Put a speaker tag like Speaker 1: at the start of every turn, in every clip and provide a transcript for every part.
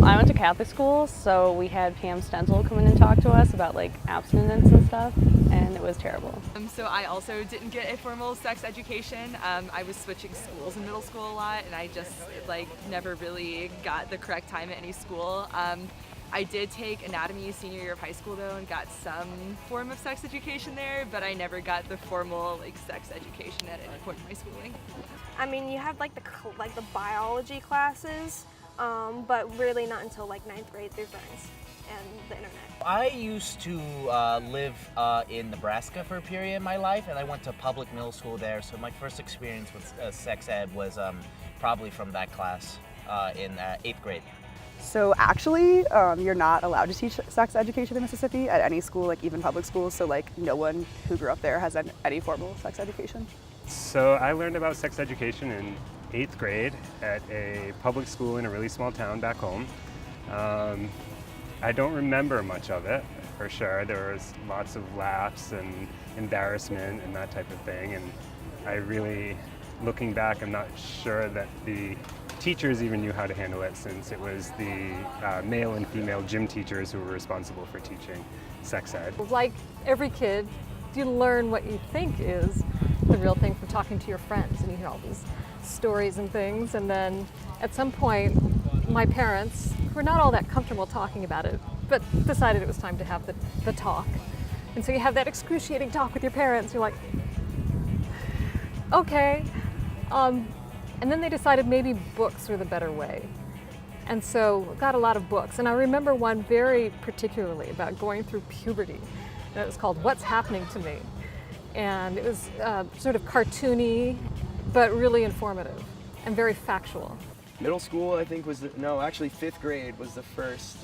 Speaker 1: I went to Catholic school, so we had Pam Stenzel come in and talk to us about like abstinence and stuff, and it was terrible.
Speaker 2: So I also didn't get a formal sex education. I was switching schools in middle school a lot, and I just never really got the correct time at any school. I did take anatomy senior year of high school though, and got some form of sex education there, but I never got the formal sex education at any point in my schooling.
Speaker 3: I mean, you have like the biology classes, but really not until like 9th grade through friends and the internet.
Speaker 4: I used to live in Nebraska for a period in my life, and I went to public middle school there, so my first experience with sex ed was probably from that class in 8th grade.
Speaker 5: So actually, you're not allowed to teach sex education in Mississippi at any school, like even public schools, so like no one who grew up there has any formal sex education.
Speaker 6: So I learned about sex education in 8th grade at a public school in a really small town back home. I don't remember much of it, for sure. There was lots of laughs and embarrassment and that type of thing, and I really, looking back, I'm not sure that the teachers even knew how to handle it, since it was the male and female gym teachers who were responsible for teaching sex ed.
Speaker 7: Like every kid, you learn what you think is the real thing from talking to your friends, and you hear all these stories and things, and then at some point my parents, who were not all that comfortable talking about it, but decided it was time to have the talk. And so you have that excruciating talk with your parents, you're like, okay. And then they decided maybe books were the better way. And so got a lot of books. And I remember one very particularly about going through puberty. And it was called What's Happening to Me? And it was sort of cartoony, but really informative and very factual.
Speaker 8: Middle school, I think, was actually 5th grade was the first,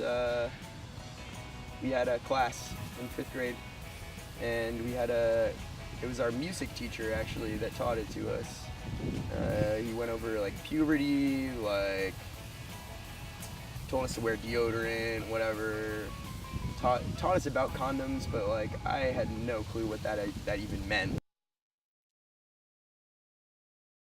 Speaker 8: we had a class in 5th grade. And it was our music teacher actually that taught it to us. He went over puberty, told us to wear deodorant, whatever. Taught us about condoms, but I had no clue what that even meant.